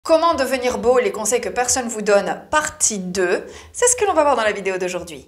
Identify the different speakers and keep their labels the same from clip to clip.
Speaker 1: Comment devenir beau, les conseils que personne vous donne, partie 2, c'est ce que l'on va voir dans la vidéo d'aujourd'hui.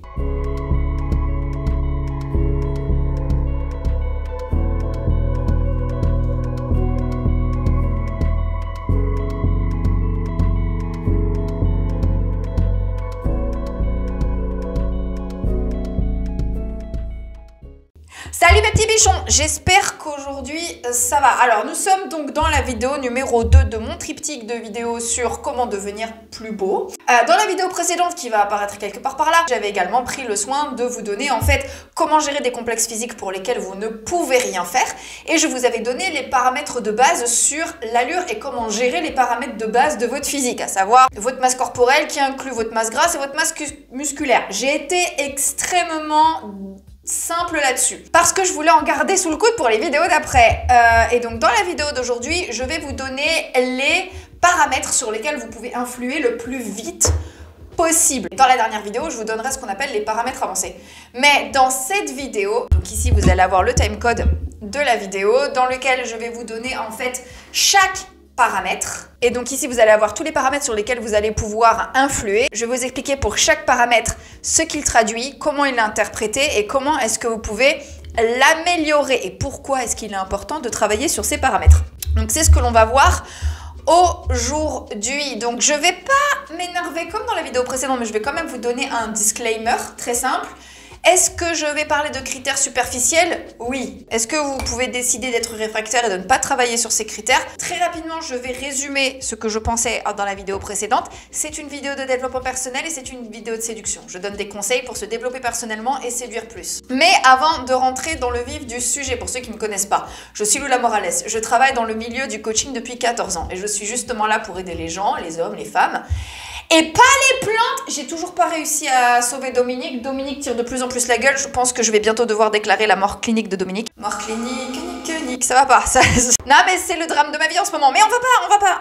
Speaker 1: Salut mes petits bichons, j'espère qu'aujourd'hui ça va. Alors nous sommes donc dans la vidéo numéro 2 de mon triptyque de vidéos sur comment devenir plus beau. Dans la vidéo précédente qui va apparaître quelque part par là, j'avais également pris le soin de vous donner en fait comment gérer des complexes physiques pour lesquels vous ne pouvez rien faire. Et je vous avais donné les paramètres de base sur l'allure et comment gérer les paramètres de base de votre physique, à savoir votre masse corporelle qui inclut votre masse grasse et votre masse musculaire. J'ai été extrêmement simple là-dessus, parce que je voulais en garder sous le coude pour les vidéos d'après. Et donc dans la vidéo d'aujourd'hui, je vais vous donner les paramètres sur lesquels vous pouvez influer le plus vite possible. Dans la dernière vidéo, je vous donnerai ce qu'on appelle les paramètres avancés. Mais dans cette vidéo, donc ici vous allez avoir le timecode de la vidéo, dans lequel je vais vous donner en fait chaque paramètres. Et donc ici, vous allez avoir tous les paramètres sur lesquels vous allez pouvoir influer. Je vais vous expliquer pour chaque paramètre ce qu'il traduit, comment il est interprété et comment est-ce que vous pouvez l'améliorer et pourquoi est-ce qu'il est important de travailler sur ces paramètres. Donc c'est ce que l'on va voir aujourd'hui. Donc je vais pas m'énerver comme dans la vidéo précédente, mais je vais quand même vous donner un disclaimer très simple. Est-ce que je vais parler de critères superficiels? Oui. Est-ce que vous pouvez décider d'être réfractaire et de ne pas travailler sur ces critères? Très rapidement, je vais résumer ce que je pensais dans la vidéo précédente. C'est une vidéo de développement personnel et c'est une vidéo de séduction. Je donne des conseils pour se développer personnellement et séduire plus. Mais avant de rentrer dans le vif du sujet, pour ceux qui ne me connaissent pas, je suis Lula Morales. Je travaille dans le milieu du coaching depuis 14 ans et je suis justement là pour aider les gens, les hommes, les femmes. Et pas les plantes. J'ai toujours pas réussi à sauver Dominique. Dominique tire de plus en plus la gueule. Je pense que je vais bientôt devoir déclarer la mort clinique de Dominique. Mort clinique, ça va pas. Ça... Non mais c'est le drame de ma vie en ce moment. Mais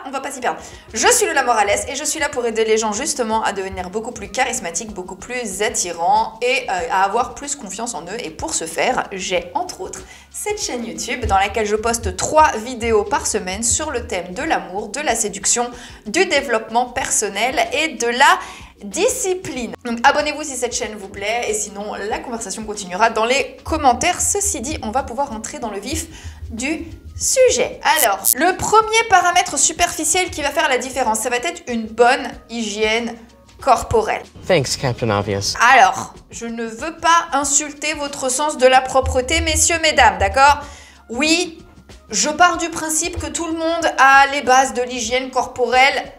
Speaker 1: on va pas s'y perdre. Je suis Lula Morales et je suis là pour aider les gens justement à devenir beaucoup plus charismatiques, beaucoup plus attirants et à avoir plus confiance en eux. Et pour ce faire, j'ai entre autres cette chaîne YouTube dans laquelle je poste 3 vidéos par semaine sur le thème de l'amour, de la séduction, du développement personnel et de la discipline. Donc abonnez-vous si cette chaîne vous plaît et sinon la conversation continuera dans les commentaires. Ceci dit, on va pouvoir entrer dans le vif du sujet. Alors, le premier paramètre superficiel qui va faire la différence, ça va être une bonne hygiène corporelle.
Speaker 2: Thanks, Captain Obvious.
Speaker 1: Alors, je ne veux pas insulter votre sens de la propreté, messieurs, mesdames, d'accord? Oui, je pars du principe que tout le monde a les bases de l'hygiène corporelle.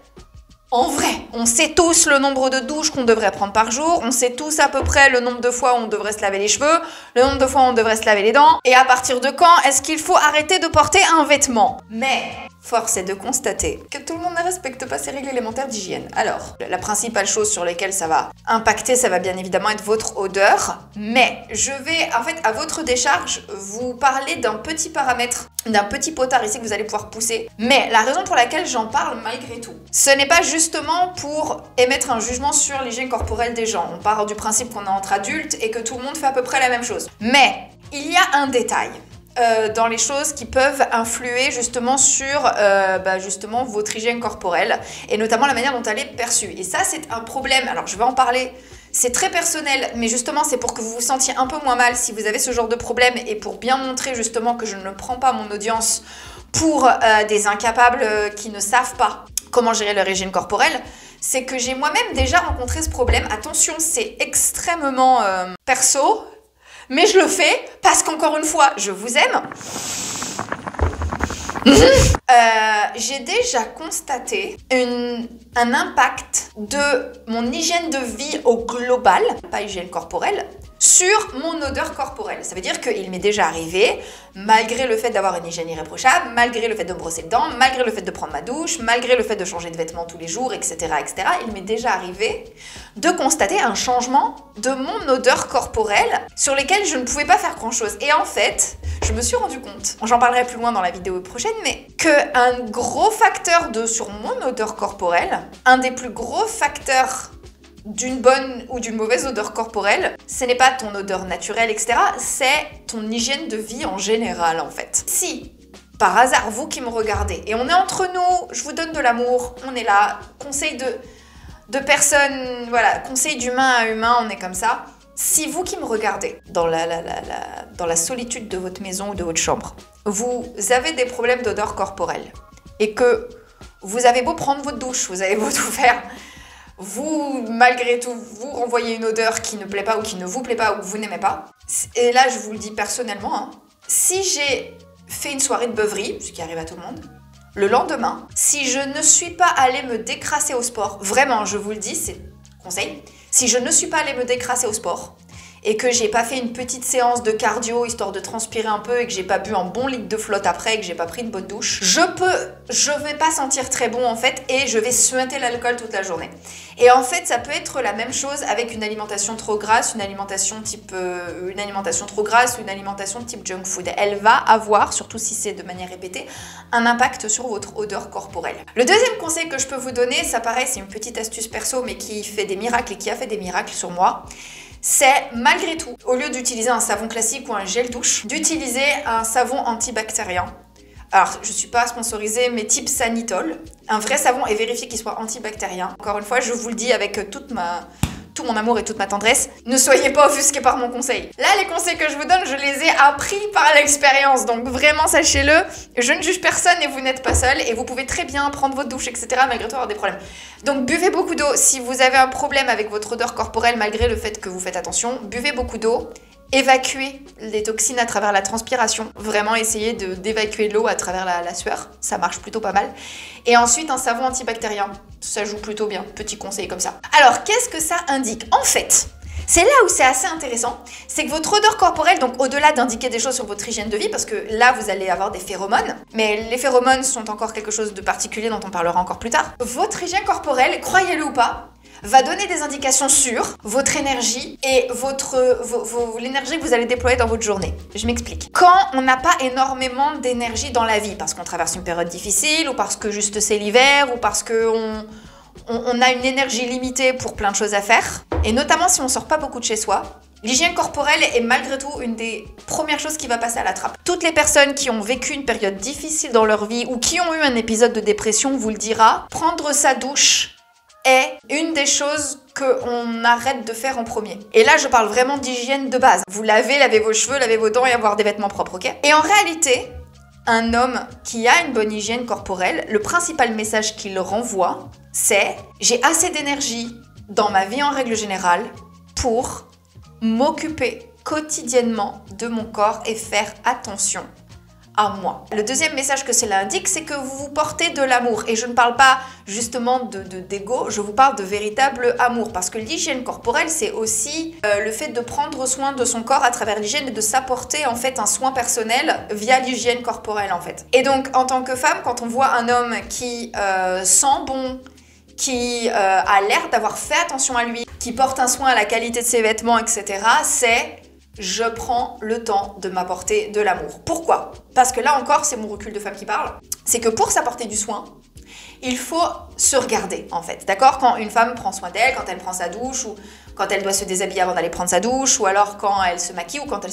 Speaker 1: En vrai, on sait tous le nombre de douches qu'on devrait prendre par jour, on sait tous à peu près le nombre de fois où on devrait se laver les cheveux, le nombre de fois où on devrait se laver les dents, et à partir de quand est-ce qu'il faut arrêter de porter un vêtement? Mais force est de constater que tout le monde ne respecte pas ces règles élémentaires d'hygiène. Alors, la principale chose sur laquelle ça va impacter, ça va bien évidemment être votre odeur, mais je vais en fait à votre décharge vous parler d'un petit paramètre, d'un petit potard ici que vous allez pouvoir pousser. Mais la raison pour laquelle j'en parle malgré tout, ce n'est pas justement pour émettre un jugement sur l'hygiène corporelle des gens. On part du principe qu'on est entre adultes et que tout le monde fait à peu près la même chose. Mais il y a un détail dans les choses qui peuvent influer justement sur justement votre hygiène corporelle et notamment la manière dont elle est perçue. Et ça, c'est un problème. Alors, je vais en parler. C'est très personnel, mais justement, c'est pour que vous vous sentiez un peu moins mal si vous avez ce genre de problème et pour bien montrer justement que je ne prends pas mon audience pour des incapables qui ne savent pas comment gérer leur hygiène corporelle. C'est que j'ai moi-même déjà rencontré ce problème. Attention, c'est extrêmement perso, mais je le fais parce qu'encore une fois, je vous aime. J'ai déjà constaté un impact de mon hygiène de vie au global, pas hygiène corporelle, sur mon odeur corporelle. Ça veut dire qu'il m'est déjà arrivé, malgré le fait d'avoir une hygiène irréprochable, malgré le fait de me brosser les dents, malgré le fait de prendre ma douche, malgré le fait de changer de vêtements tous les jours, etc., etc., il m'est déjà arrivé de constater un changement de mon odeur corporelle sur lesquels je ne pouvais pas faire grand-chose. Et en fait, je me suis rendu compte, j'en parlerai plus loin dans la vidéo prochaine, mais qu'un gros facteur sur mon odeur corporelle, un des plus gros facteurs d'une bonne ou d'une mauvaise odeur corporelle, ce n'est pas ton odeur naturelle, etc. C'est ton hygiène de vie en général, en fait. Si par hasard, vous qui me regardez, et on est entre nous, je vous donne de l'amour, on est là, conseil de personnes, voilà, conseil d'humain à humain, on est comme ça. Si vous qui me regardez, dans la solitude de votre maison ou de votre chambre, vous avez des problèmes d'odeur corporelle, et que vous avez beau prendre votre douche, vous avez beau tout faire, vous, malgré tout, vous renvoyez une odeur qui ne plaît pas ou qui ne vous plaît pas ou que vous n'aimez pas. Et là, je vous le dis personnellement, hein, si j'ai fait une soirée de beuverie, ce qui arrive à tout le monde, le lendemain, si je ne suis pas allée me décrasser au sport, vraiment, je vous le dis, c'est conseil, si je ne suis pas allée me décrasser au sport, et que j'ai pas fait une petite séance de cardio histoire de transpirer un peu et que j'ai pas bu un bon litre de flotte après et que j'ai pas pris une bonne douche, je vais pas sentir très bon en fait et je vais suinter l'alcool toute la journée. Et en fait, ça peut être la même chose avec une alimentation trop grasse, une alimentation trop grasse, une alimentation type junk food. Elle va avoir, surtout si c'est de manière répétée, un impact sur votre odeur corporelle. Le deuxième conseil que je peux vous donner, ça paraît, c'est une petite astuce perso mais qui fait des miracles et qui a fait des miracles sur moi. C'est malgré tout, au lieu d'utiliser un savon classique ou un gel douche, d'utiliser un savon antibactérien. Alors, je ne suis pas sponsorisée, mais type Sanitol. Un vrai savon et vérifier qu'il soit antibactérien. Encore une fois, je vous le dis avec tout mon amour et toute ma tendresse, ne soyez pas offusqués par mon conseil. Là, les conseils que je vous donne, je les ai appris par l'expérience. Donc vraiment, sachez-le, je ne juge personne et vous n'êtes pas seul. Et vous pouvez très bien prendre votre douche, etc. malgré tout avoir des problèmes. Donc buvez beaucoup d'eau. Si vous avez un problème avec votre odeur corporelle, malgré le fait que vous faites attention, buvez beaucoup d'eau. Évacuer les toxines à travers la transpiration. Vraiment essayer d'évacuer l'eau à travers la sueur. Ça marche plutôt pas mal. Et ensuite, un savon antibactérien. Ça joue plutôt bien. Petit conseil comme ça. Alors, qu'est-ce que ça indique? En fait, c'est là où c'est assez intéressant. C'est que votre odeur corporelle, donc au-delà d'indiquer des choses sur votre hygiène de vie, parce que là, vous allez avoir des phéromones. Mais les phéromones sont encore quelque chose de particulier dont on parlera encore plus tard. Votre hygiène corporelle, croyez-le ou pas, va donner des indications sur votre énergie et l'énergie que vous allez déployer dans votre journée. Je m'explique. Quand on n'a pas énormément d'énergie dans la vie, parce qu'on traverse une période difficile, ou parce que juste c'est l'hiver, ou parce qu'on a une énergie limitée pour plein de choses à faire, et notamment si on sort pas beaucoup de chez soi, l'hygiène corporelle est malgré tout une des premières choses qui va passer à la trappe. Toutes les personnes qui ont vécu une période difficile dans leur vie, ou qui ont eu un épisode de dépression, vous le dira, prendre sa douche est une des choses qu'on arrête de faire en premier. Et là, je parle vraiment d'hygiène de base. Vous lavez vos cheveux, lavez vos dents et avoir des vêtements propres, ok? Et en réalité, un homme qui a une bonne hygiène corporelle, le principal message qu'il renvoie, c'est « J'ai assez d'énergie dans ma vie en règle générale pour m'occuper quotidiennement de mon corps et faire attention à moi. » Le deuxième message que cela indique, c'est que vous vous portez de l'amour. Et je ne parle pas justement d'ego, je vous parle de véritable amour. Parce que l'hygiène corporelle, c'est aussi le fait de prendre soin de son corps à travers l'hygiène et de s'apporter en fait un soin personnel via l'hygiène corporelle en fait. Et donc en tant que femme, quand on voit un homme qui sent bon, qui a l'air d'avoir fait attention à lui, qui porte un soin à la qualité de ses vêtements, etc., c'est... je prends le temps de m'apporter de l'amour. Pourquoi? Parce que là encore, c'est mon recul de femme qui parle. C'est que pour s'apporter du soin, il faut se regarder en fait. D'accord? Quand une femme prend soin d'elle, quand elle prend sa douche, ou quand elle doit se déshabiller avant d'aller prendre sa douche, ou alors quand elle se maquille, ou quand elle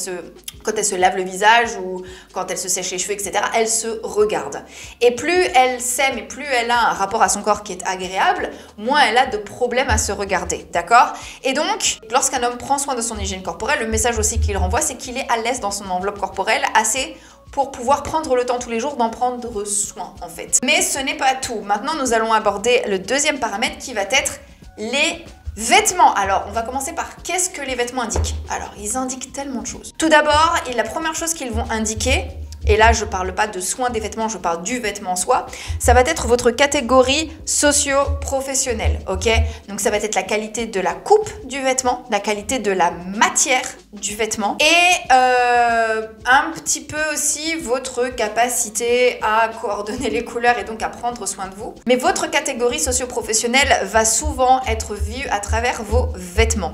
Speaker 1: se lave le visage, ou quand elle se sèche les cheveux, etc., elle se regarde. Et plus elle s'aime et plus elle a un rapport à son corps qui est agréable, moins elle a de problèmes à se regarder. D'accord? Et donc, lorsqu'un homme prend soin de son hygiène corporelle, le message aussi qu'il renvoie, c'est qu'il est à l'aise dans son enveloppe corporelle, assez pour pouvoir prendre le temps tous les jours d'en prendre soin en fait. Mais ce n'est pas tout. Maintenant, nous allons aborder le deuxième paramètre qui va être les vêtements. Alors, on va commencer par qu'est-ce que les vêtements indiquent? Alors, ils indiquent tellement de choses. Tout d'abord, la première chose qu'ils vont indiquer, et là je parle pas de soin des vêtements, je parle du vêtement en soi, ça va être votre catégorie socio-professionnelle, ok? Donc ça va être la qualité de la coupe du vêtement, la qualité de la matière du vêtement, et un petit peu aussi votre capacité à coordonner les couleurs et donc à prendre soin de vous. Mais votre catégorie socio-professionnelle va souvent être vue à travers vos vêtements.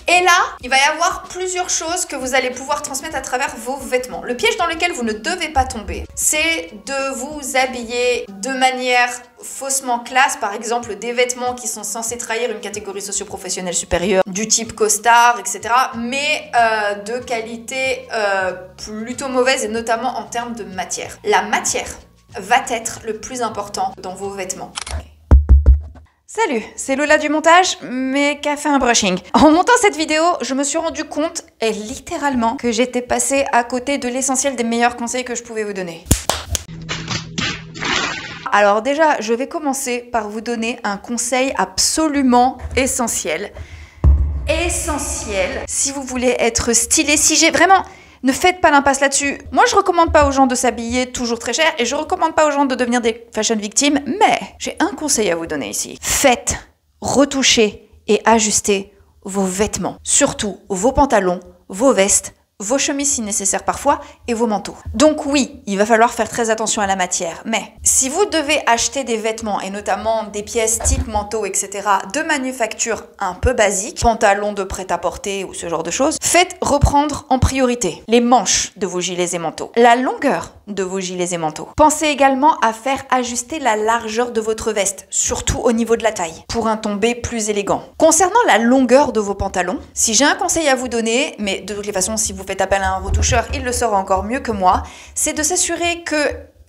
Speaker 1: Et là, il va y avoir plusieurs choses que vous allez pouvoir transmettre à travers vos vêtements. Le piège dans lequel vous ne devez pas tomber, c'est de vous habiller de manière faussement classe, par exemple des vêtements qui sont censés trahir une catégorie socio-professionnelle supérieure, du type costard, etc., mais de qualité plutôt mauvaise, et notamment en termes de matière. La matière va être le plus important dans vos vêtements. Salut, c'est Lola du montage, mais qui a fait un brushing. En montant cette vidéo, je me suis rendu compte, et littéralement, que j'étais passée à côté de l'essentiel des meilleurs conseils que je pouvais vous donner. Alors déjà, je vais commencer par vous donner un conseil absolument essentiel. Essentiel si vous voulez être stylé, si j'ai vraiment... Ne faites pas l'impasse là-dessus. Moi, je recommande pas aux gens de s'habiller toujours très cher et je recommande pas aux gens de devenir des fashion victimes, mais j'ai un conseil à vous donner ici. Faites, retouchez et ajustez vos vêtements. Surtout vos pantalons, vos vestes, vos chemises si nécessaire parfois, et vos manteaux. Donc oui, il va falloir faire très attention à la matière, mais si vous devez acheter des vêtements, et notamment des pièces type manteau, etc., de manufacture un peu basique, pantalons de prêt-à-porter ou ce genre de choses, faites reprendre en priorité les manches de vos gilets et manteaux, la longueur de vos gilets et manteaux. Pensez également à faire ajuster la largeur de votre veste, surtout au niveau de la taille, pour un tombé plus élégant. Concernant la longueur de vos pantalons, si j'ai un conseil à vous donner, mais de toutes les façons, si vous faites appel à un retoucheur, il le saura encore mieux que moi, c'est de s'assurer que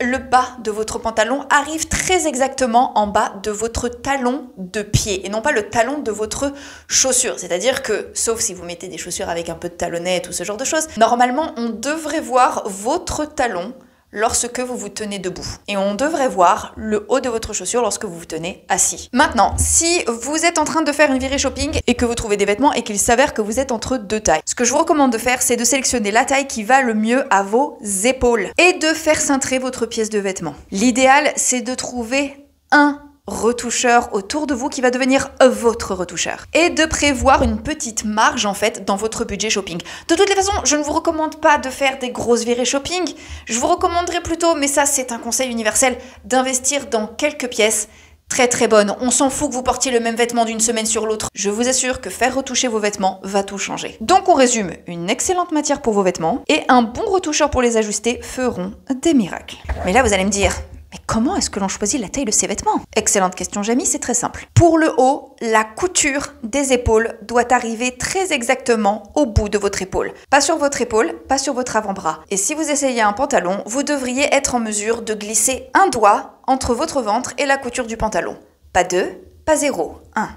Speaker 1: le bas de votre pantalon arrive très exactement en bas de votre talon de pied et non pas le talon de votre chaussure. C'est-à-dire que, sauf si vous mettez des chaussures avec un peu de talonnette ou ce genre de choses, normalement on devrait voir votre talon lorsque vous vous tenez debout. Et on devrait voir le haut de votre chaussure lorsque vous vous tenez assis. Maintenant, si vous êtes en train de faire une virée shopping et que vous trouvez des vêtements et qu'il s'avère que vous êtes entre deux tailles, ce que je vous recommande de faire, c'est de sélectionner la taille qui va le mieux à vos épaules et de faire cintrer votre pièce de vêtement. L'idéal, c'est de trouver un retoucheur autour de vous qui va devenir votre retoucheur et de prévoir une petite marge en fait dans votre budget shopping. De toutes les façons, je ne vous recommande pas de faire des grosses virées shopping, je vous recommanderais plutôt, mais ça c'est un conseil universel, d'investir dans quelques pièces très bonnes. On s'en fout que vous portiez le même vêtement d'une semaine sur l'autre. Je vous assure que faire retoucher vos vêtements va tout changer. Donc on résume, une excellente matière pour vos vêtements et un bon retoucheur pour les ajuster feront des miracles. Mais là vous allez me dire, mais comment est-ce que l'on choisit la taille de ses vêtements? Excellente question, Jamie, c'est très simple. Pour le haut, la couture des épaules doit arriver très exactement au bout de votre épaule. Pas sur votre épaule, pas sur votre avant-bras. Et si vous essayez un pantalon, vous devriez être en mesure de glisser un doigt entre votre ventre et la couture du pantalon. Pas deux, pas zéro, un.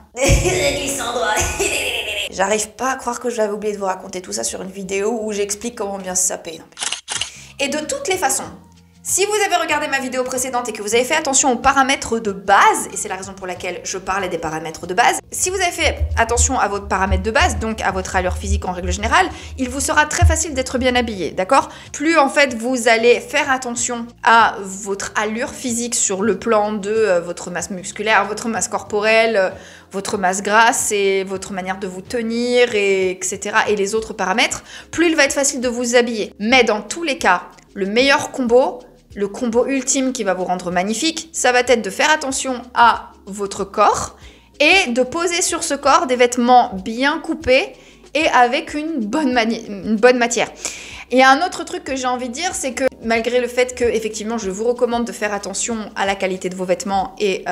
Speaker 1: J'arrive pas à croire que j'avais oublié de vous raconter tout ça sur une vidéo où j'explique comment bien se saper. Et de toutes les façons, si vous avez regardé ma vidéo précédente et que vous avez fait attention aux paramètres de base, et c'est la raison pour laquelle je parlais des paramètres de base, si vous avez fait attention à votre paramètre de base, donc à votre allure physique en règle générale, il vous sera très facile d'être bien habillé, d'accord? Plus en fait vous allez faire attention à votre allure physique sur le plan de votre masse musculaire, votre masse corporelle, votre masse grasse et votre manière de vous tenir, etc. et les autres paramètres, plus il va être facile de vous habiller. Mais dans tous les cas, le meilleur combo, le combo ultime qui va vous rendre magnifique, ça va être de faire attention à votre corps et de poser sur ce corps des vêtements bien coupés et avec une bonne matière. Et un autre truc que j'ai envie de dire, c'est que malgré le fait que, effectivement, je vous recommande de faire attention à la qualité de vos vêtements et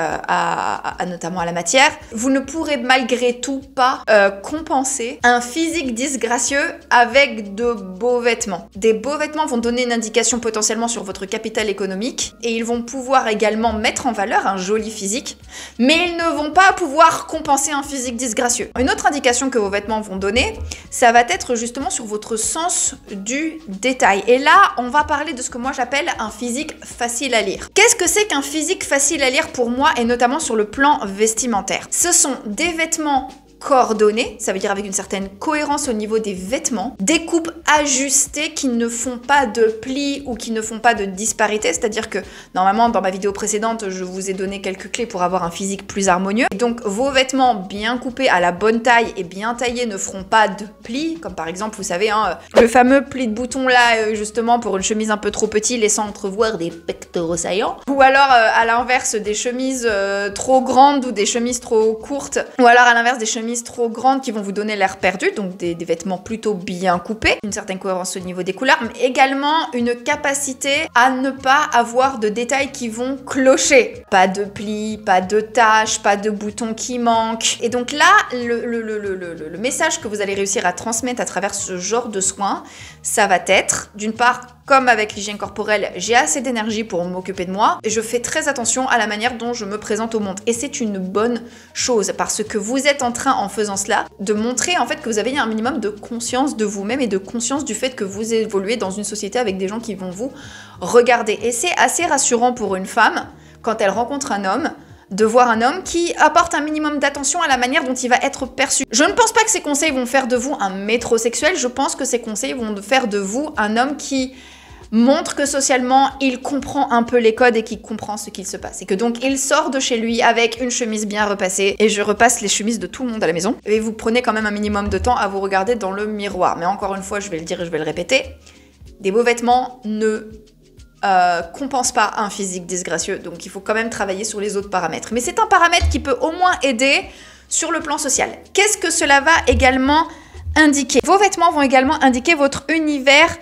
Speaker 1: notamment à la matière, vous ne pourrez malgré tout pas compenser un physique disgracieux avec de beaux vêtements. Des beaux vêtements vont donner une indication potentiellement sur votre capital économique et ils vont pouvoir également mettre en valeur un joli physique, mais ils ne vont pas pouvoir compenser un physique disgracieux. Une autre indication que vos vêtements vont donner, ça va être justement sur votre sens du détail. Et là, on va parler de ce que moi j'appelle un physique facile à lire. Qu'est-ce que c'est qu'un physique facile à lire pour moi et notamment sur le plan vestimentaire? Ce sont des vêtements coordonnées, ça veut dire avec une certaine cohérence au niveau des vêtements, des coupes ajustées qui ne font pas de plis ou qui ne font pas de disparité, c'est-à-dire que normalement dans ma vidéo précédente je vous ai donné quelques clés pour avoir un physique plus harmonieux, et donc vos vêtements bien coupés à la bonne taille et bien taillés ne feront pas de plis, comme par exemple vous savez le fameux pli de bouton là justement pour une chemise un peu trop petite laissant entrevoir des pectoraux saillants, ou alors à l'inverse des chemises trop grandes ou des chemises trop courtes, ou alors à l'inverse des chemises chemises trop grandes qui vont vous donner l'air perdu, donc des vêtements plutôt bien coupés, une certaine cohérence au niveau des couleurs, mais également une capacité à ne pas avoir de détails qui vont clocher. Pas de plis, pas de taches, pas de boutons qui manquent. Et donc là, le message que vous allez réussir à transmettre à travers ce genre de soins, ça va être, d'une part, comme avec l'hygiène corporelle, j'ai assez d'énergie pour m'occuper de moi et je fais très attention à la manière dont je me présente au monde. Et c'est une bonne chose parce que vous êtes en train, en faisant cela, de montrer en fait que vous avez un minimum de conscience de vous-même et de conscience du fait que vous évoluez dans une société avec des gens qui vont vous regarder. Et c'est assez rassurant pour une femme, quand elle rencontre un homme, de voir un homme qui apporte un minimum d'attention à la manière dont il va être perçu. Je ne pense pas que ces conseils vont faire de vous un métrosexuel, je pense que ces conseils vont faire de vous un homme qui montre que socialement, il comprend un peu les codes et qu'il comprend ce qu'il se passe. Et que donc, il sort de chez lui avec une chemise bien repassée. Et je repasse les chemises de tout le monde à la maison. Et vous prenez quand même un minimum de temps à vous regarder dans le miroir. Mais encore une fois, je vais le dire et je vais le répéter, des beaux vêtements ne compensent pas un physique disgracieux. Donc, il faut quand même travailler sur les autres paramètres. Mais c'est un paramètre qui peut au moins aider sur le plan social. Qu'est-ce que cela va également indiquer? Vos vêtements vont également indiquer votre univers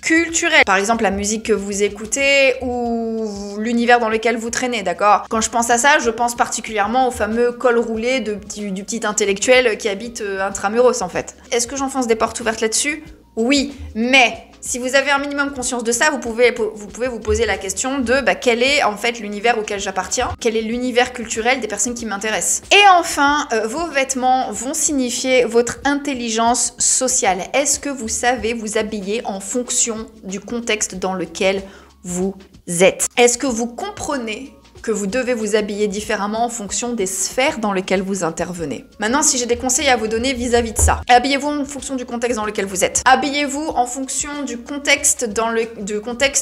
Speaker 1: culturel. Par exemple, la musique que vous écoutez ou l'univers dans lequel vous traînez, d'accord? Quand je pense à ça, je pense particulièrement au fameux col roulé du petit intellectuel qui habite intramuros, en fait. Est-ce que j'enfonce des portes ouvertes là-dessus? Oui, mais si vous avez un minimum conscience de ça, vous pouvez vous poser la question de quel est en fait l'univers auquel j'appartiens, quel est l'univers culturel des personnes qui m'intéressent. Et enfin, vos vêtements vont signifier votre intelligence sociale. Est-ce que vous savez vous habiller en fonction du contexte dans lequel vous êtes? Est-ce que vous comprenez que vous devez vous habiller différemment en fonction des sphères dans lesquelles vous intervenez? Maintenant, si j'ai des conseils à vous donner vis-à-vis de ça, habillez-vous en fonction du contexte dans lequel vous êtes. Habillez-vous en fonction du contexte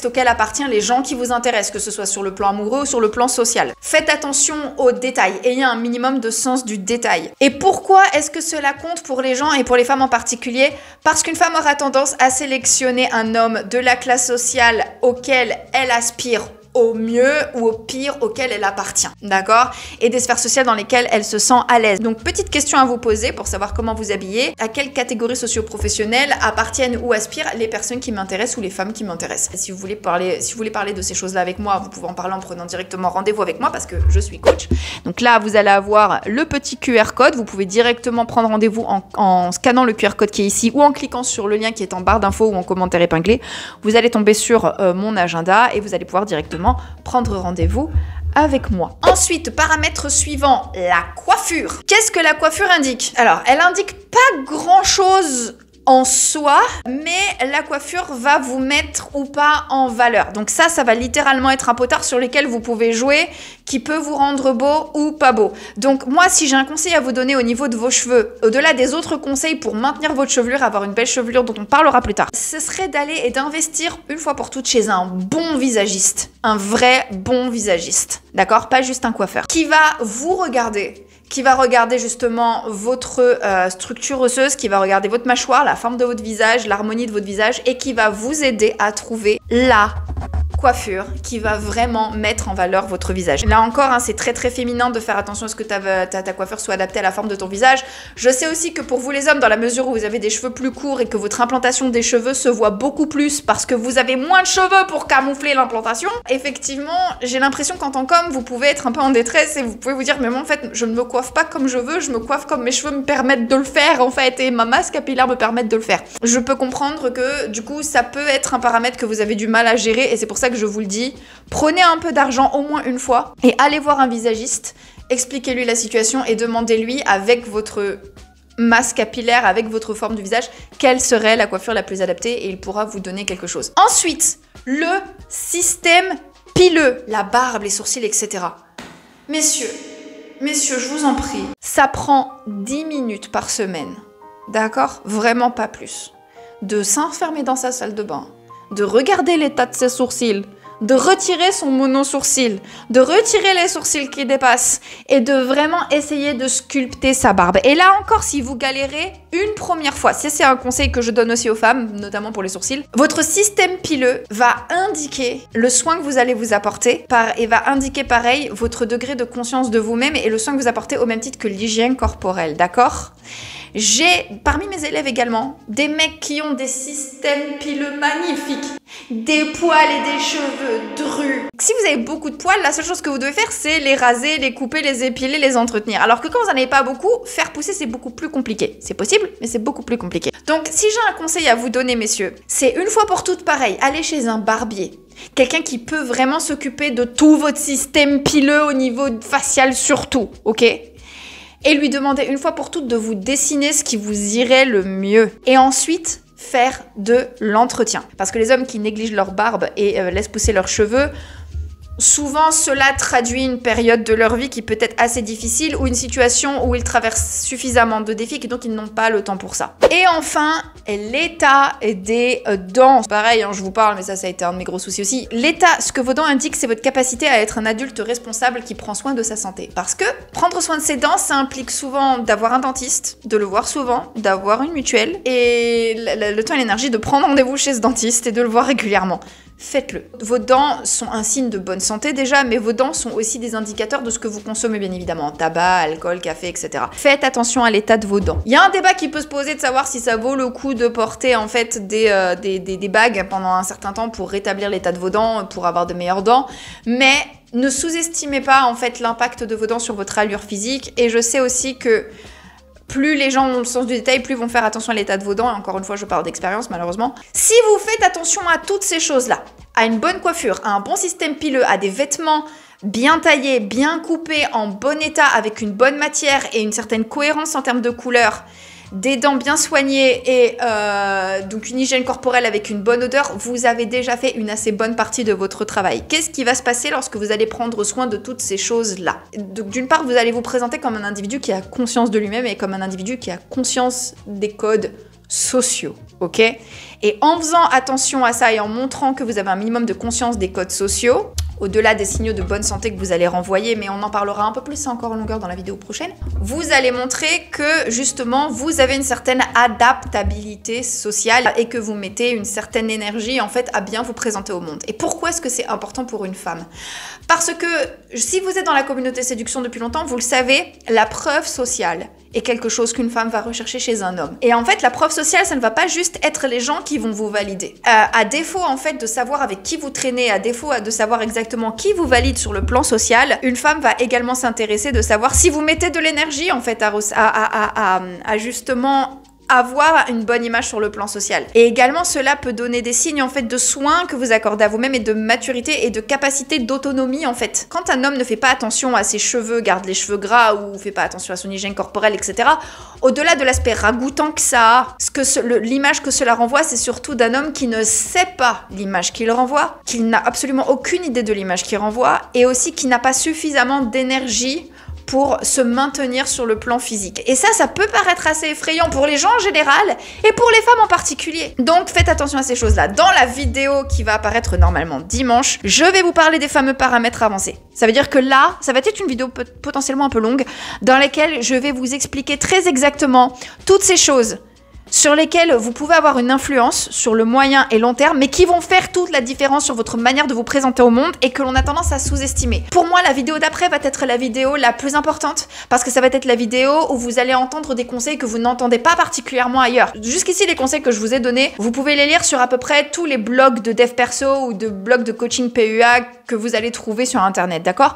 Speaker 1: auquel appartiennent les gens qui vous intéressent, que ce soit sur le plan amoureux ou sur le plan social. Faites attention aux détails, ayez un minimum de sens du détail. Et pourquoi est-ce que cela compte pour les gens et pour les femmes en particulier? Parce qu'une femme aura tendance à sélectionner un homme de la classe sociale auquel elle aspire au mieux ou au pire auquel elle appartient, d'accord? Et des sphères sociales dans lesquelles elle se sent à l'aise. Donc, petite question à vous poser pour savoir comment vous habiller. À quelle catégorie socio-professionnelle appartiennent ou aspirent les personnes qui m'intéressent ou les femmes qui m'intéressent? Si vous voulez parler de ces choses-là avec moi, vous pouvez en parler en prenant directement rendez-vous avec moi parce que je suis coach. Donc là, vous allez avoir le petit QR code. Vous pouvez directement prendre rendez-vous en scannant le QR code qui est ici ou en cliquant sur le lien qui est en barre d'infos ou en commentaire épinglé. Vous allez tomber sur mon agenda et vous allez pouvoir directement prendre rendez-vous avec moi. Ensuite, paramètre suivant, la coiffure. Qu'est-ce que la coiffure indique? Alors, elle indique pas grand-chose en soi, mais la coiffure va vous mettre ou pas en valeur. Donc ça va littéralement être un potard sur lequel vous pouvez jouer, qui peut vous rendre beau ou pas beau. Donc moi, si j'ai un conseil à vous donner au niveau de vos cheveux, au-delà des autres conseils pour maintenir votre chevelure, avoir une belle chevelure dont on parlera plus tard, ce serait d'aller et d'investir une fois pour toutes chez un bon visagiste, un vrai bon visagiste, d'accord? Pas juste un coiffeur, qui va vous regarder, qui va regarder justement votre structure osseuse, qui va regarder votre mâchoire, la forme de votre visage, l'harmonie de votre visage et qui va vous aider à trouver la coiffure qui va vraiment mettre en valeur votre visage. Là encore, c'est très très féminin de faire attention à ce que ta coiffure soit adaptée à la forme de ton visage. Je sais aussi que pour vous les hommes, dans la mesure où vous avez des cheveux plus courts et que votre implantation des cheveux se voit beaucoup plus parce que vous avez moins de cheveux pour camoufler l'implantation, effectivement, j'ai l'impression qu'en tant qu'homme, vous pouvez être un peu en détresse et vous pouvez vous dire mais moi en fait, je ne me coiffe pas comme je veux, je me coiffe comme mes cheveux me permettent de le faire en fait et ma masse capillaire me permet de le faire. Je peux comprendre que du coup, ça peut être un paramètre que vous avez du mal à gérer et c'est pour ça que je vous le dis, prenez un peu d'argent au moins une fois et allez voir un visagiste, expliquez-lui la situation et demandez-lui avec votre masse capillaire, avec votre forme du visage, quelle serait la coiffure la plus adaptée et il pourra vous donner quelque chose. Ensuite, le système pileux, la barbe, les sourcils, etc. Messieurs, je vous en prie, ça prend 10 minutes par semaine, d'accord? Vraiment pas plus. De s'enfermer dans sa salle de bain, de regarder l'état de ses sourcils, de retirer son monosourcil, de retirer les sourcils qui dépassent et de vraiment essayer de sculpter sa barbe. Et là encore, si vous galérez une première fois, ça c'est un conseil que je donne aussi aux femmes, notamment pour les sourcils, votre système pileux va indiquer le soin que vous allez vous apporter et va indiquer pareil votre degré de conscience de vous-même et le soin que vous apportez au même titre que l'hygiène corporelle, d'accord ? J'ai, parmi mes élèves également, des mecs qui ont des systèmes pileux magnifiques, des poils et des cheveux drus. Si vous avez beaucoup de poils, la seule chose que vous devez faire, c'est les raser, les couper, les épiler, les entretenir. Alors que quand vous n'en avez pas beaucoup, faire pousser, c'est beaucoup plus compliqué. C'est possible, mais c'est beaucoup plus compliqué. Donc, si j'ai un conseil à vous donner, messieurs, c'est une fois pour toutes pareil, allez chez un barbier. Quelqu'un qui peut vraiment s'occuper de tout votre système pileux au niveau facial surtout, ok ? Et lui demander une fois pour toutes de vous dessiner ce qui vous irait le mieux. Et ensuite, faire de l'entretien. Parce que les hommes qui négligent leur barbe et laissent pousser leurs cheveux, souvent cela traduit une période de leur vie qui peut être assez difficile ou une situation où ils traversent suffisamment de défis et donc ils n'ont pas le temps pour ça. Et enfin, l'état des dents. Pareil, hein, je vous parle, mais ça a été un de mes gros soucis aussi. L'état, ce que vos dents indiquent, c'est votre capacité à être un adulte responsable qui prend soin de sa santé. Parce que prendre soin de ses dents, ça implique souvent d'avoir un dentiste, de le voir souvent, d'avoir une mutuelle et le temps et l'énergie de prendre rendez-vous chez ce dentiste et de le voir régulièrement. Faites-le. Vos dents sont un signe de bonne santé déjà, mais vos dents sont aussi des indicateurs de ce que vous consommez bien évidemment. Tabac, alcool, café, etc. Faites attention à l'état de vos dents. Il y a un débat qui peut se poser de savoir si ça vaut le coup de porter en fait des bagues pendant un certain temps pour rétablir l'état de vos dents, pour avoir de meilleures dents, mais ne sous-estimez pas en fait l'impact de vos dents sur votre allure physique. Et je sais aussi que plus les gens ont le sens du détail, plus ils vont faire attention à l'état de vos dents. Et encore une fois, je parle d'expérience malheureusement. Si vous faites attention à toutes ces choses-là, à une bonne coiffure, à un bon système pileux, à des vêtements bien taillés, bien coupés, en bon état, avec une bonne matière et une certaine cohérence en termes de couleur, des dents bien soignées et donc une hygiène corporelle avec une bonne odeur, vous avez déjà fait une assez bonne partie de votre travail. Qu'est-ce qui va se passer lorsque vous allez prendre soin de toutes ces choses-là? Donc d'une part, vous allez vous présenter comme un individu qui a conscience de lui-même et comme un individu qui a conscience des codes sociaux, ok? Et en faisant attention à ça et en montrant que vous avez un minimum de conscience des codes sociaux, au-delà des signaux de bonne santé que vous allez renvoyer, mais on en parlera un peu plus encore en longueur dans la vidéo prochaine, vous allez montrer que justement vous avez une certaine adaptabilité sociale et que vous mettez une certaine énergie en fait à bien vous présenter au monde. Et pourquoi est-ce que c'est important pour une femme? Parce que si vous êtes dans la communauté séduction depuis longtemps, vous le savez, la preuve sociale est quelque chose qu'une femme va rechercher chez un homme. Et en fait, la preuve sociale, ça ne va pas juste être les gens qui vont vous valider. À défaut, en fait, de savoir avec qui vous traînez, à défaut de savoir exactement qui vous valide sur le plan social, une femme va également s'intéresser de savoir si vous mettez de l'énergie, en fait, à justement avoir une bonne image sur le plan social. Et également, cela peut donner des signes en fait de soin que vous accordez à vous-même et de maturité et de capacité d'autonomie en fait. Quand un homme ne fait pas attention à ses cheveux, garde les cheveux gras ou fait pas attention à son hygiène corporelle, etc., au-delà de l'aspect ragoûtant que ça a, l'image que cela renvoie, c'est surtout d'un homme qui ne sait pas l'image qu'il renvoie, qu'il n'a absolument aucune idée de l'image qu'il renvoie et aussi qui n'a pas suffisamment d'énergie pour se maintenir sur le plan physique. Et ça peut paraître assez effrayant pour les gens en général et pour les femmes en particulier. Donc faites attention à ces choses-là. Dans la vidéo qui va apparaître normalement dimanche, je vais vous parler des fameux paramètres avancés. Ça veut dire que là, ça va être une vidéo potentiellement un peu longue dans laquelle je vais vous expliquer très exactement toutes ces choses sur lesquelles vous pouvez avoir une influence sur le moyen et long terme, mais qui vont faire toute la différence sur votre manière de vous présenter au monde et que l'on a tendance à sous-estimer. Pour moi, la vidéo d'après va être la vidéo la plus importante parce que ça va être la vidéo où vous allez entendre des conseils que vous n'entendez pas particulièrement ailleurs. Jusqu'ici, les conseils que je vous ai donnés, vous pouvez les lire sur à peu près tous les blogs de dev perso ou de blogs de coaching PUA que vous allez trouver sur Internet, d'accord ?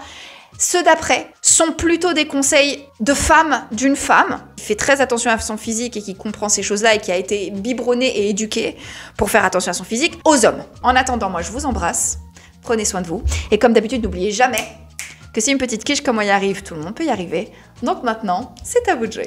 Speaker 1: Ceux d'après sont plutôt des conseils de femme, d'une femme qui fait très attention à son physique et qui comprend ces choses-là et qui a été biberonnée et éduquée pour faire attention à son physique, aux hommes. En attendant, moi je vous embrasse, prenez soin de vous et comme d'habitude, n'oubliez jamais que si une petite quiche comme moi y arrive, tout le monde peut y arriver. Donc maintenant, c'est à vous de jouer.